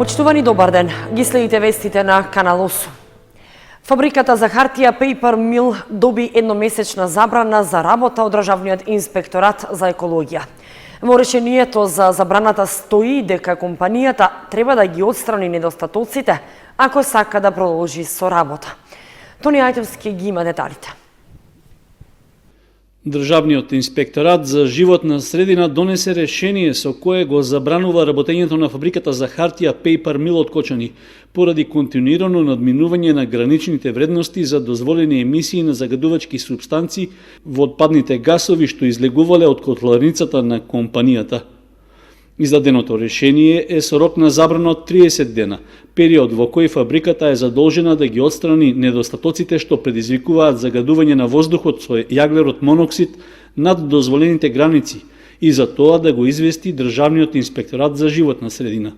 Почитувани, добар ден. Ги следите вестите на Канал 8. Фабриката за хартија Paper Mill доби едномесечна забрана за работа од Државниот инспекторат за екологија. Во решението за забраната стои дека компанијата треба да ги отстрани недостатоците ако сака да продолжи со работа. Тони Ајтевски ги има деталите. Државниот инспекторат за животна средина донесе решение со кое го забранува работењето на фабриката за хартија Paper Mill од Кочани поради континуирано надминување на граничните вредности за дозволени емисии на загадувачки супстанции во отпадните гасови што излегувале од котларницата на компанијата. Издаденото решение е со рок на забрана од 30 дена, период во кој фабриката е задолжена да ги отстрани недостатоците што предизвикуваат загадување на воздухот со јаглерод моноксид над дозволените граници и за тоа да го извести Државниот инспекторат за животна средина.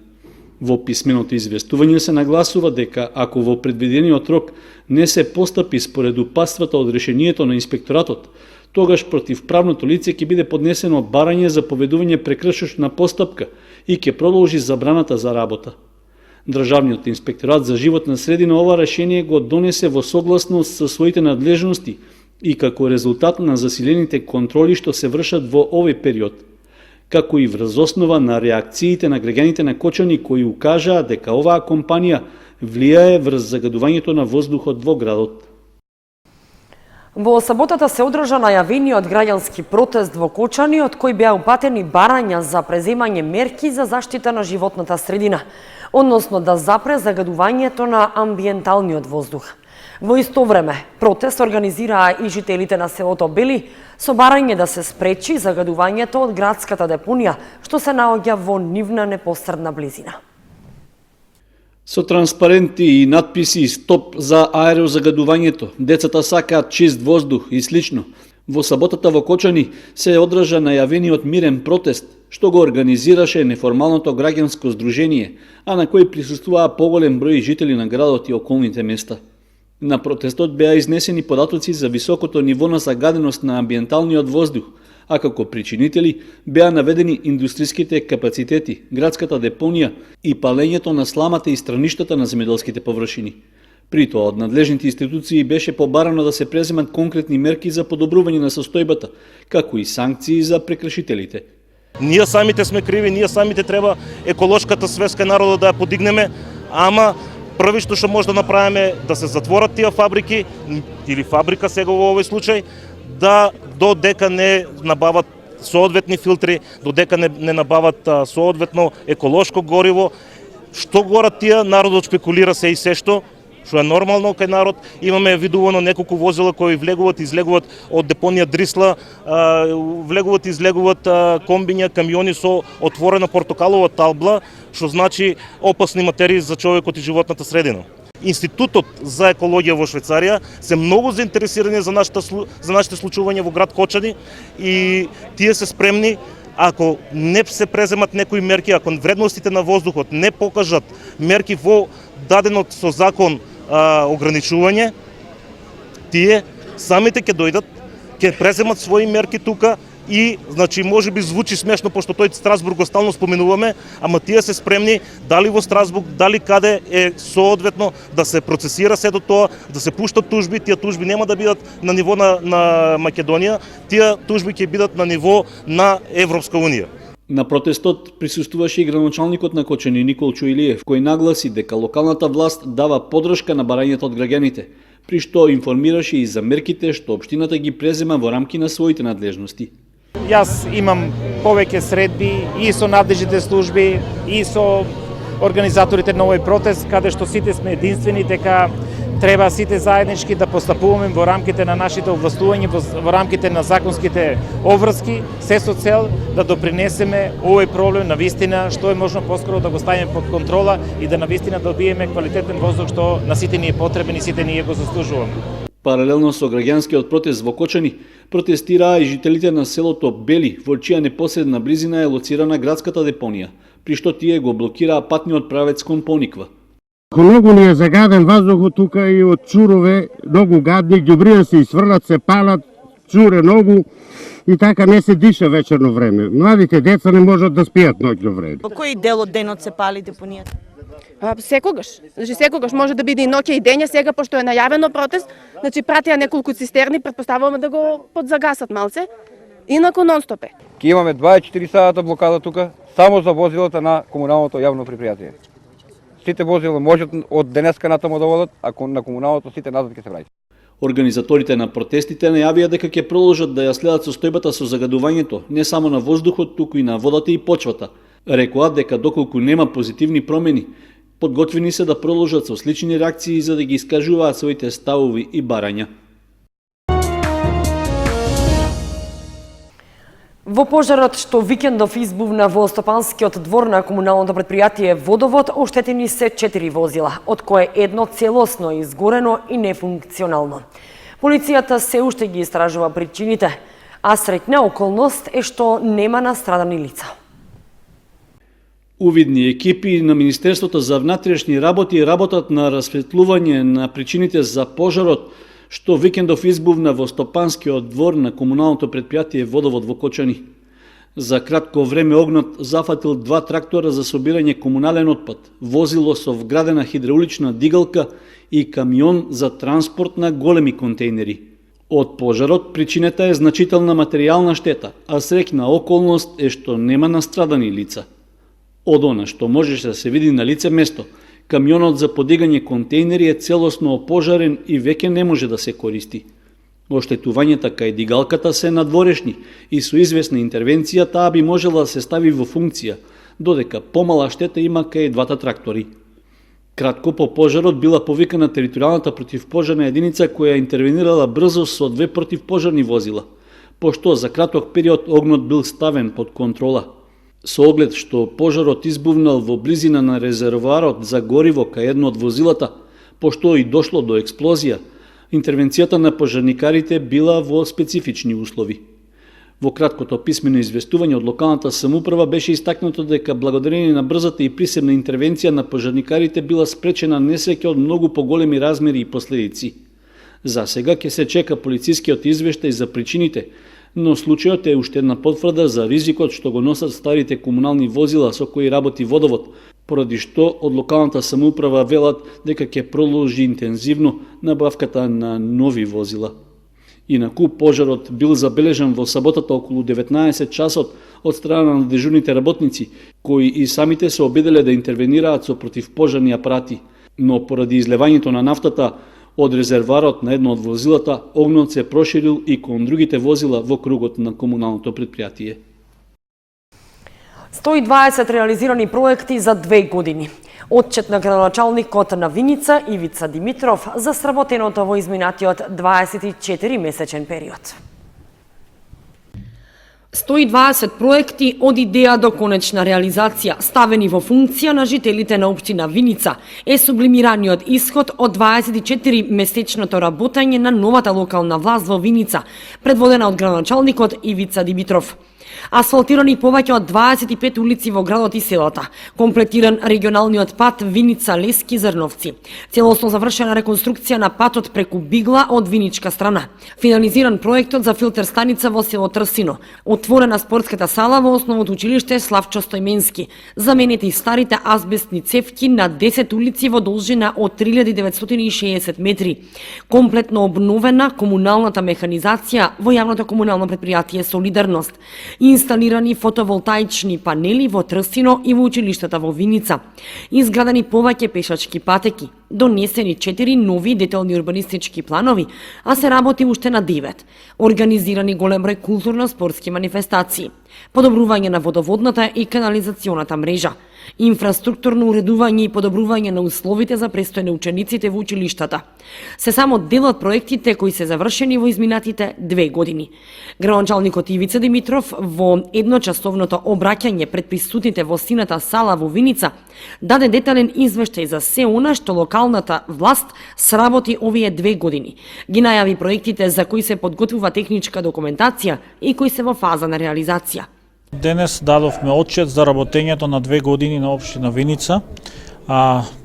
Во писменото известување се нагласува дека ако во предвидениот рок не се постапи според упатствата од решението на инспекторатот, тогаш против правното лице ќе биде поднесено барање за поведување прекршочна постапка и ќе продолжи забраната за работа. Државниот инспекторат за животна средина ова решение го донесе во согласност со своите надлежности и како резултат на засилените контроли што се вршат во овој период, како и врз основа на реакциите на граѓаните на Кочани кои укажаа дека оваа компанија влијае врз загадувањето на воздухот во градот. Во саботата се одржа најавениот граѓански протест во Кочани, од кој беа упатени барања за преземање мерки за заштита на животната средина, односно да запре загадувањето на амбиенталниот воздух. Во исто време, протест организираа и жителите на селото Бели со барање да се спречи загадувањето од градската депонија, што се наоѓа во нивна непосредна близина. Со транспаренти и надписи «Стоп за аерозагадувањето», «Децата сакаат чист воздух» и слично, во саботата во Кочани се одржа најавениот мирен протест, што го организираше неформалното граѓанско здружение, а на кој присуствуваа поголем број жители на градот и околните места. На протестот беа изнесени податоци за високото ниво на загаденост на амбиенталниот воздух, а како причинители беа наведени индустриските капацитети, градската депонија и палењето на сламата и страништата на земјоделските површини. При тоа од надлежните институции беше побарано да се преземат конкретни мерки за подобрување на состојбата, како и санкции за прекршителите. Ние самите сме криви, ние самите треба еколошката свест кај народот да ја подигнеме, ама први што може да направиме да се затворат тие фабрики или фабрика сега во овој случај, да додека не набават соодветни филтри, додека не набават соодветно еколошко гориво. Што горат тие, народот шпекулира се и се што е нормално кај народ. Имаме видувано неколку возила кои влегуваат и излегуваат од депонија Дрисла, влегуваат и излегуваат комбиња, камиони со отворена портокалова табла, што значи опасни материи за човекот и животната средина. Институтот за екологија во Швајцарија се многу заинтересирани за нашите случувања во град Кочани и тие се спремни, ако не се преземат некои мерки, ако вредностите на воздухот не покажат мерки во дадено со закон ограничување, тие самите ќе дојдат, ќе преземат своји мерки тука и, значи, може би звучи смешно, пошто тој Страсбург го стално споменуваме, ама тие се спремни, дали во Страсбург, дали каде е соодветно да се процесира сето тоа, да се пуштат тужби, тие тужби нема да бидат на ниво на Македонија, тие тужби ќе бидат на ниво на Европска Унија. На протестот присуствуваше и градоначалникот на Кочани Никол Чуилиев, кој нагласи дека локалната власт дава подршка на барањето од граѓаните, при што информираше и за мерките што општината ги презема во рамки на своите надлежности. Јас имам повеќе средби и со надлежните служби и со организаторите на овој протест, каде што сите сме единствени дека треба сите заеднички да постапуваме во рамките на нашите овластувања, во рамките на законските обврски, се со цел да допринесеме овој проблем на вистина што е можно поскоро да го ставиме под контрола и да на вистина добиеме квалитетен воздух што на сите ни е потребен и сите ние го заслужуваме. Паралелно со граѓанскиот протест во Кочани, протестираа и жителите на селото Бели, во чија непосредна близина е лоцирана градската депонија, при што тие го блокираа патниот правец кон Пониква. Многу ни е загаден воздухот тука и од чурове, многу гадни, ѓубрија се изфрлат, се палат, чуре многу и така не се диша вечерно време. Младите деца не можат да спијат ноќно време. Во кој дел од денот се пали депонијата? Секогаш. Значи секогаш може да биде и ноќе и дење, сега пошто е најавено протест, значи пратија неколку цистерни, претпоставуваме да го подзагасат малце. Инаку нон-стоп е. Ке имаме 24 сата блокада тука само за возилата на комуналното јавно предпријатие. Сите возила можат од денеска натаму да водат, а на комуналното сите назад ќе се враќаат. Организаторите на протестите најавија дека ќе продолжат да ја следат состојбата со загадувањето не само на воздухот, туку и на водата и почвата. Рекоа дека доколку нема позитивни промени, подготвени се да продолжат со слични реакции за да ги искажуваат своите ставови и барања. Во пожарот што викендов избувна во Стопанскиот двор на комуналното предпријатие Водовод, оштетени се 4 возила, од кое едно целосно изгорено и нефункционално. Полицијата се уште ги истражува причините, а среќна околност е што нема настрадани лица. Увидни екипи на Министерството за внатрешни работи работат на расветлување на причините за пожарот што викендов избувна во Стопанскиот двор на комуналното предпријатие Водовод во Кочани. За кратко време огнот зафатил 2 трактора за собирање комунален отпад, возило со вградена хидраулична дигалка и камион за транспорт на големи контейнери. Од пожарот причината е значителна материјална штета, а среќна околност е што нема настрадани лица. Од она што можеше да се види на лице место, камионот за подигање контейнери е целосно опожарен и веќе не може да се користи. Оштетувањата кај дигалката се надворешни и со известна интервенција таа би можела да се стави во функција, додека помала штета има кај двата трактори. Кратко по пожарот била повикана територијалната противпожарна единица која интервенирала брзо со 2 противпожарни возила, пошто за краток период огнот бил ставен под контрола. Со оглед што пожарот избувнал во близина на резервоарот за гориво кај едно од возилата, пошто и дошло до експлозија, интервенцијата на пожарникарите била во специфични услови. Во краткото писмено известување од локалната самоуправа беше истакнато дека благодарение на брзата и присебна интервенција на пожарникарите била спречена несреќа од многу поголеми размери и последици. За сега ќе се чека полицискиот извештај за причините, но случајот е уште една потврда за ризикот што го носат старите комунални возила со кои работи Водовод, поради што од локалната самоуправа велат дека ќе продолжи интензивно набавката на нови возила. Инаку пожарот бил забележан во саботата околу 19 часот од страна на дежурните работници, кои и самите се обиделе да интервенираат со противпожарни апарати, но поради излевањето на нафтата од резерварот на едно од возилата, огнот се проширил и кон другите возила во кругот на комуналното предпријатие. 120 реализирани проекти за 2 години. Отчет на градоначалникот на Виница Ивица Димитров за сработеното во изминатиот 24-месечен период. 120 проекти од идеја до конечна реализација, ставени во функција на жителите на општина Виница, е сублимираниот исход од 24-месечното работење на новата локална власт во Виница, предводена од градоначалникот Ивица Димитров. Асфалтирани повеќе од 25 улици во градот и селата, комплетиран регионалниот пат Виница-Лески Зрновци, целосно завршена реконструкција на патот преку Бигла од виничка страна, финализиран проектот за филтер станица во село Трсино, отворена спортската сала во основното училиште Славчо Стојменски, заменети старите азбестни цевки на 10 улици во должина од 3960 метри, комплетно обновена комуналната механизација во јавното комунално предпријатие Солидарност, инсталирани фотоволтаични панели во Трсино и во училиштата во Виница, изградени повеќе пешачки патеки, донесени 4 нови детални урбанистички планови, а се работи уште на 9, организирани голем број културно-спортски манифестации, подобрување на водоводната и канализационата мрежа, инфраструктурно уредување и подобрување на условите за престој на учениците во училиштата. Се само дел од проектите кои се завршени во изминатите 2 години. Градоначалникот Ивица Димитров во едночасовното обраќање пред присутните во сината сала во Виница даде детален извештај за се она што локалната власт сработи овие 2 години. Ги најави проектите за кои се подготвува техничка документација и кои се во фаза на реализација. Денес дадовме отчет за работењето на 2 години на општина Виница.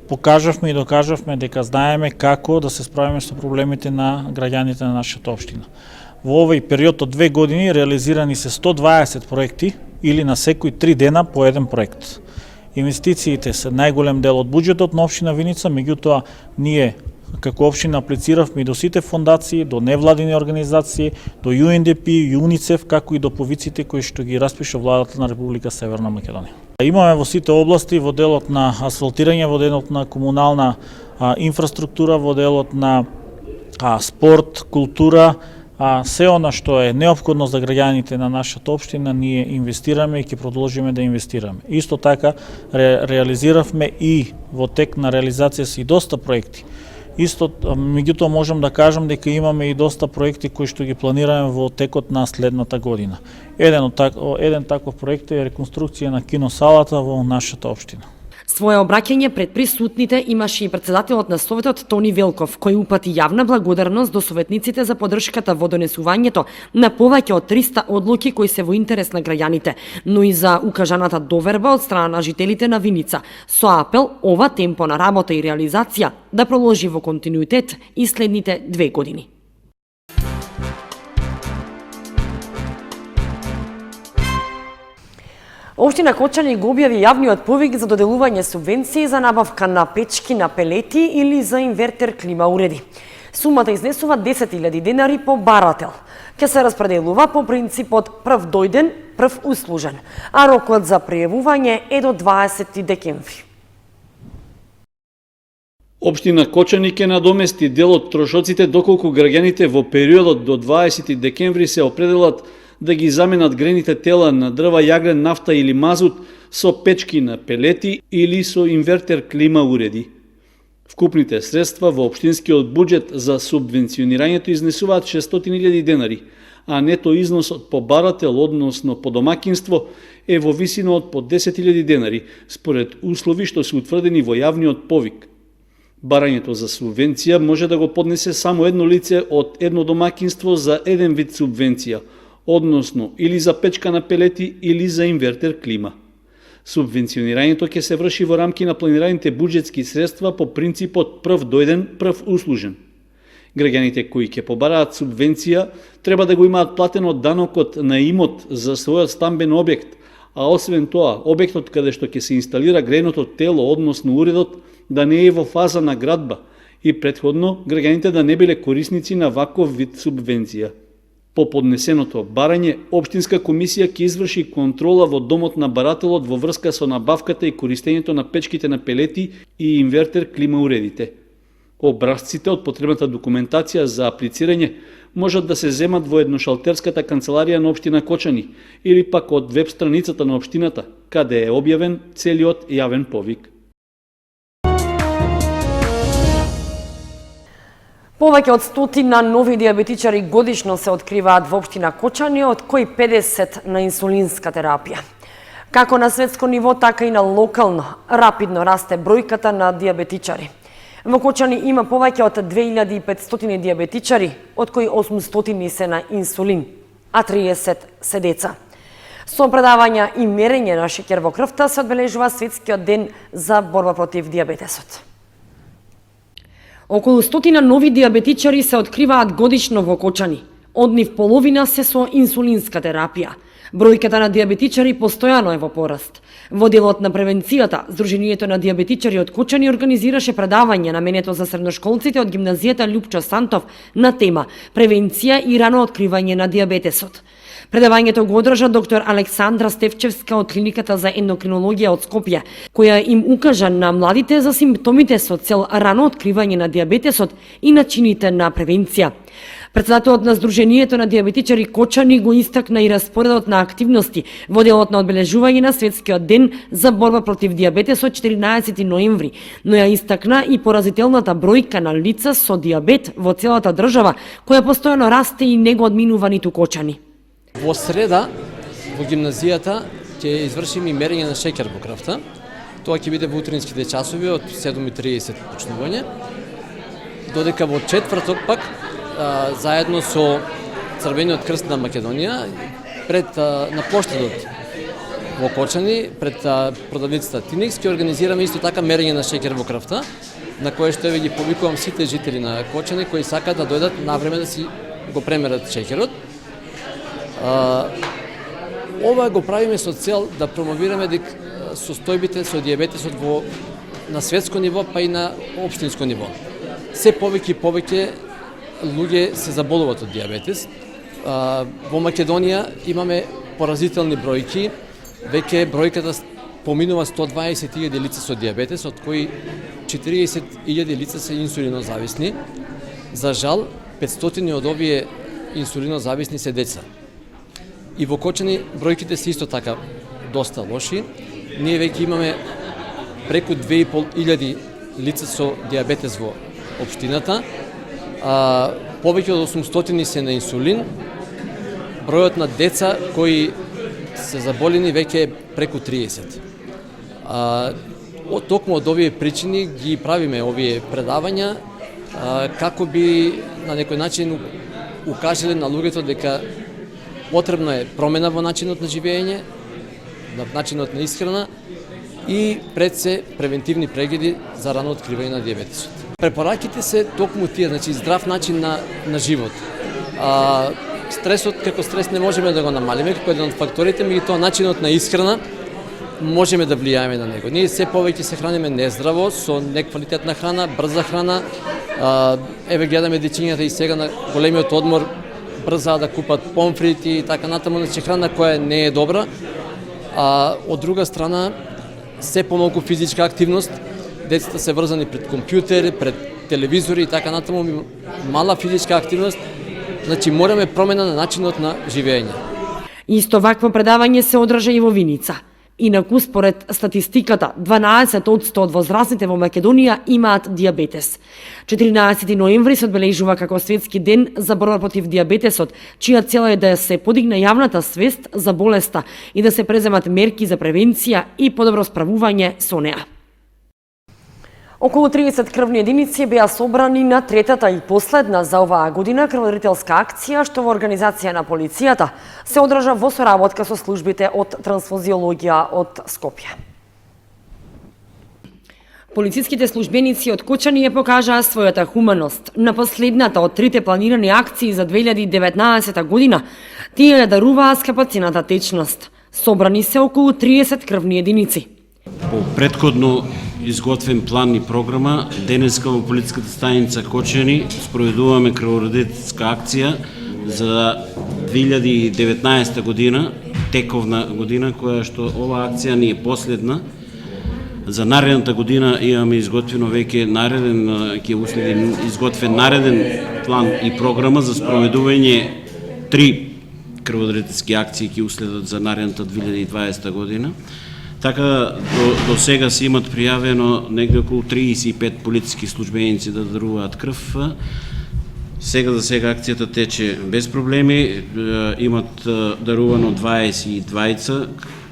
Покажавме и докажавме дека знаеме како да се справиме со проблемите на граѓаните на нашата општина. Во овој период од 2 години реализирани се 120 проекти или на секој 3 дена по еден проект. Инвестициите се најголем дел од буџетот на општина Виница, меѓутоа ние како општина аплициравме и до сите фондации, до невладини организации, до UNDP, ЮНИЦЕФ, како и до повиците кои што ги распиша владата на Република Северна Македонија. Имаме во сите области, во делот на асфалтирање, во делот на комунална инфраструктура, во делот на спорт, култура, се она што е неопходно за граѓаните на нашата општина, ние инвестираме и ќе продолжиме да инвестираме. Исто така реализиравме и во тек на реализација се и доста проекти. Меѓутоа можам да кажам дека имаме и доста проекти кои што ги планираме во текот на следната година. Еден таков проект е реконструкција на киносалата во нашата општина. Своје обраќање пред присутните имаше и претседателот на Советот Тони Велков, кој упати јавна благодарност до советниците за поддршката во донесувањето на повеќе од 300 одлуки кои се во интерес на граѓаните, но и за укажаната доверба од страна на жителите на Виница, со апел ова темпо на работа и реализација да продолжи во континуитет и следните 2 години. Општина Кочани го објави јавниот повик за доделување субвенции за набавка на печки на пелети или за инвертер клима уреди. Сумата изнесува 10.000 денари по барател. Ке се распределува по принципот прв дојден, прв услужен, а рокот за пријавување е до 20 декември. Општина Кочани ќе надомести дел од трошоците доколку граѓаните во периодот до 20 декември се определат да ги заменат грените тела на дрва, јаглен, нафта или мазут со печки на пелети или со инвертер клима уреди. Вкупните средства во општинскиот буџет за субвенционирањето изнесуваат 600.000 денари, а нето износот по барател, односно по домакинство, е во висина од по 10.000 денари, според услови што се утврдени во јавниот повик. Барањето за субвенција може да го поднесе само едно лице од едно домакинство за еден вид субвенција, односно или за печка на пелети или за инвертер клима. Субвенционирањето ќе се врши во рамки на планираните буџетски средства по принципот прв дојден, прв услужен. Граѓаните кои ќе побараат субвенција треба да го имаат платено данокот на имот за својот стамбен објект, а освен тоа, објектот каде што ќе се инсталира греното тело, односно уредот, да не е во фаза на градба и претходно граѓаните да не биле корисници на ваков вид субвенција. По поднесеното барање, Општинска комисија ќе изврши контрола во домот на барателот во врска со набавката и користењето на печките на пелети и инвертер клима уредите. Образците од потребната документација за аплицирање можат да се земат во едношалтерската канцеларија на Општина Кочани или пак од веб страницата на Општината, каде е објавен целиот јавен повик. Повеќе од 100 нови диабетичари годишно се откриваат во општина Кочани, од кои 50 на инсулинска терапија. Како на светско ниво, така и на локално, рапидно расте бројката на диабетичари. Во Кочани има повеќе од 2500 диабетичари, од кои 800 се на инсулин, а 30 се деца. Со предавања и мерење на шеќер во крвта се одбележува Светскиот ден за борба против диабетесот. Околу 100 нови диабетичари се откриваат годишно во Кочани. Од нив половина се со инсулинска терапија. Бројката на диабетичари постојано е во пораст. Во делот на превенцијата, Сдруженијето на диабетичари од Кочани организираше предавање наменето за средношколците од гимназијата Љупчо Сантов на тема превенција и рано откривање на диабетесот. Предавањето го одржа доктор Александра Стефчевска од клиниката за ендокринологија од Скопје, која им укажа на младите за симптомите со цел рано откривање на диабетесот и начините на превенција. Председателот на Сдруженијето на диабетичари Кочани го истакна и распоредот на активности во делот на одбележување на Светскиот ден за борба против диабетесот 14 ноември, но ја истакна и поразителната бројка на лица со диабет во целата држава, која постојано расте и не го одминува ниту Кочани. Во среда, во гимназијата, ќе извршиме мерење на шеќер во крвта. Тоа ќе биде во утринските часови од 7:30 почнување. Додека во четврток пак, заедно со Црвениот крст на Македонија, пред на плоштадот во Кочани, пред продавницата Тинекс, ќе организираме исто така мерење на шеќер во крвта, на кое што ги повикувам сите жители на Кочани кои сакаат да дојдат навреме да си го премерат шеќерот. Ова го правиме со цел да промовираме дека состојбите со дијабетесот на светско ниво, па и на општинско ниво. Се повеќе и повеќе луѓе се заболуваат од дијабетес. Во Македонија имаме поразителни бројки, веќе бројката поминува 120.000 лица со дијабетес, од кои 40.000 лица се инсулинозависни. За жал, 500 од овие инсулинозависни се деца. И во Кочани бројките се исто така доста лоши. Ние веќе имаме преку 2.500 лица со дијабетес во општината, повеќе од 800 се на инсулин. Бројот на деца кои се заболени веќе е преку 30. Токму од овие причини ги правиме овие предавања, како би на некој начин укажале на луѓето дека потребно е промена во начинот на живење, на начинот на исхрана и пред се превентивни прегледи за рано откривање на дијабетесот. Препораките се токму тие, значи здрав начин на живот. Стресот како стрес не можеме да го намалиме, како еден од факторите, меѓутоа начинот на исхрана можеме да влијаеме на него. Ние се повеќе се храниме нездраво, со неквалитетна храна, брза храна. Еве гледаме дечињата и сега на големиот одмор брзаа да купат помфрити и така натаму, значи храна која не е добра. Од друга страна, се помалку физичка активност, децата се врзани пред компјутери, пред телевизори и така натаму, мала физичка активност, значи мораме промена на начинот на живење. Исто вакво предавање се одржа и во Виница. Инаку, според статистиката, 12% од возрастните во Македонија имаат дијабетес. 14 ноември се одбележува како светски ден за борба против дијабетесот, чија цел е да се подигне јавната свест за болеста и да се преземат мерки за превенција и подобро справување со неа. Околу 30 крвни единици беа собрани на третата и последна за оваа година крводарителска акција, што во организација на полицијата се одржа во соработка со службите од трансфузиологија од Скопје. Полициските службеници од Кочани ја покажаа својата хуманост. На последната од трите планирани акции за 2019 година, тие ја даруваа скапацината течност. Собрани се околу 30 крвни единици. По предходно изготвен план и програма, денеска во полициската станица Кочани спроведуваме крводарителска акција за 2019 година, тековна година, која што ова акција ни е последна. За наредната година имаме изготвено веќе изготвен нареден план и програма за спроведување 3 крводарителски акции ќе уследат за наредната 2020 година. Така, до сега се имат пријавено негде околу 35 полициски службеници да даруваат крв. Сега за сега акцијата тече без проблеми, имат дарувано 22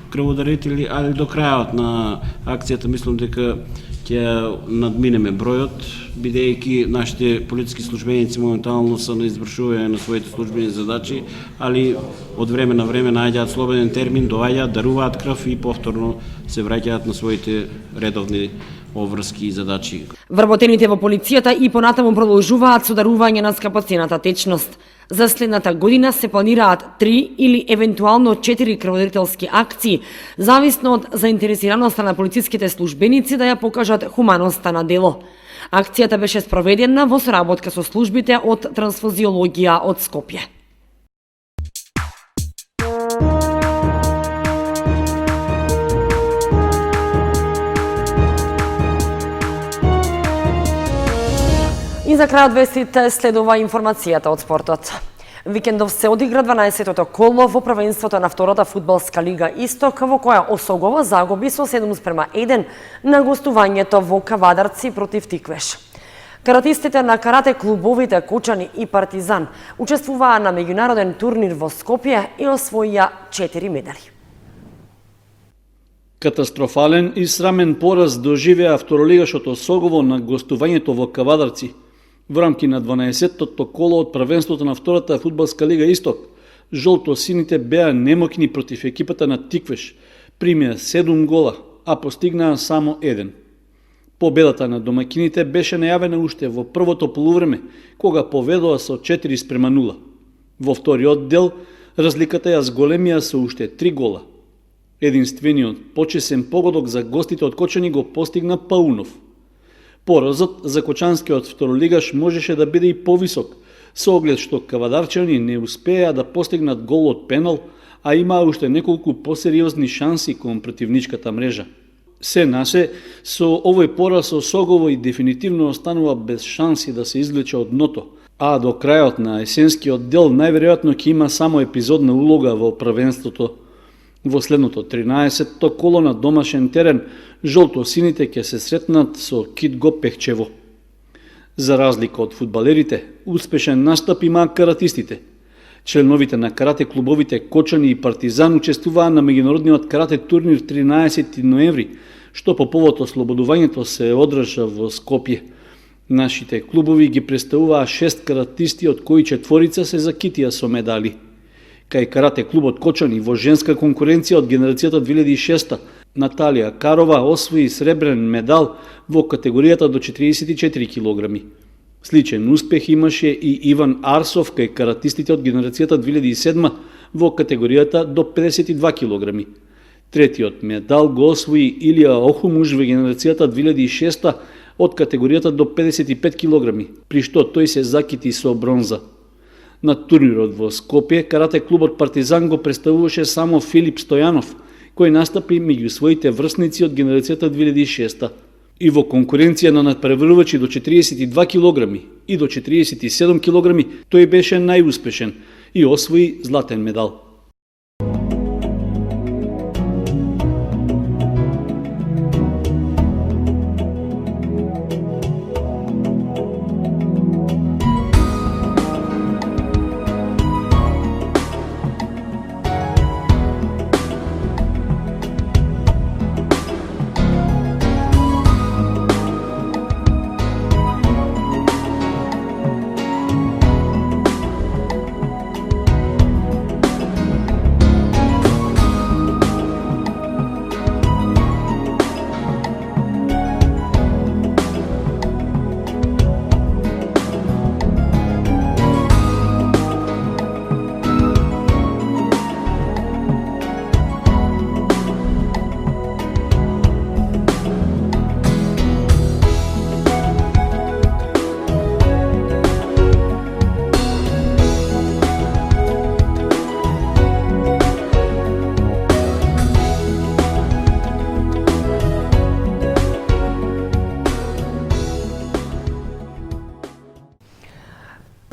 крводарители, али до крајот на акцијата мислам дека ќе надминеме бројот, бидејќи нашите полициски службеници моментално се на извршување на своите службени задачи, али од време на време најдеат слободен термин, доаѓаат, даруваат крв и повторно се враќаат на своите редовни обврски и задачи. Вработените во полицијата и понатаму продолжуваат со дарување на скапацината течност. За следната година се планираат 3 или евентуално 4 крводарителски акции, зависно од заинтересираноста на полициските службеници да ја покажат хуманоста на дело. Акцијата беше спроведена во соработка со службите од трансфузиологија од Скопје. И за крај од вестите следува информацијата од спортот. Викендов се одигра 12-тото коло во првенството на втората фудбалска лига Исток, во која Осогова загуби со 7:1 на гостувањето во Кавадарци против Тиквеш. Каратистите на карате клубовите Кочани и Партизан учествуваа на меѓународен турнир во Скопје и освоија 4 медали. Катастрофален и срамен пораз доживеа второлигашот Осогово на гостувањето во Кавадарци. Во рамки на 12-тото коло од првенството на втората фудбалска лига Исток, жолто-сините беа немокни против екипата на Тиквеш, примеа 7 гола, а постигнаа само 1. Победата на домакините беше најавена уште во првото полувреме, кога поведоа со 4:0. Во вториот дел, разликата ја зголемија со уште 3 гола. Единствениот почесен погодок за гостите од Кочани го постигна Паунов. Поразот за кочанскиот второлигаш можеше да биде и повисок, со оглед што кавадарчани не успеа да постигнат гол од пенал, а имаа уште неколку посериозни шанси кон противничката мрежа. Се на се, со овој пораз Осогово и дефинитивно останува без шанси да се извлече од дното, а до крајот на есенскиот дел најверојатно ќе има само епизодна улога во првенството. Во следното 13-то коло на домашен терен, жолто-сините ќе се сретнат со Кит Го Пехчево. За разлика од фудбалерите, успешен настап имаат каратистите. Членовите на карате клубовите Кочани и Партизан учествуваа на меѓународниот карате турнир 13 ноември, што по повод ослободувањето се одржа во Скопје. Нашите клубови ги представуваа 6 каратисти, од кои 4 се закитија со медали. Кај карате клубот Кочани во женска конкуренција од генерацијата 2006 Наталија Карова освои сребрен медал во категоријата до 44 килограми. Сличен успех имаше и Иван Арсов кај каратистите од генерацијата 2007 во категоријата до 52 килограми. Третиот медал го освои Илија Охумуш во генерацијата 2006 од категоријата до 55 килограми, при што тој се закити со бронза. На турнирот во Скопје, карате клубот Партизан го представуваше само Филип Стојанов, кој настапи меѓу своите врсници од генерацијата 2006 и во конкуренција на надпреварувачи до 42 килограми и до 47 килограми тој беше најуспешен и освои златен медал.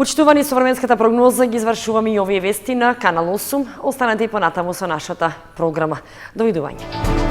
Почитувани, со временската прогноза ги извршуваме и овие вести на Канал 8. Останете и понатаму со нашата програма. Довидување.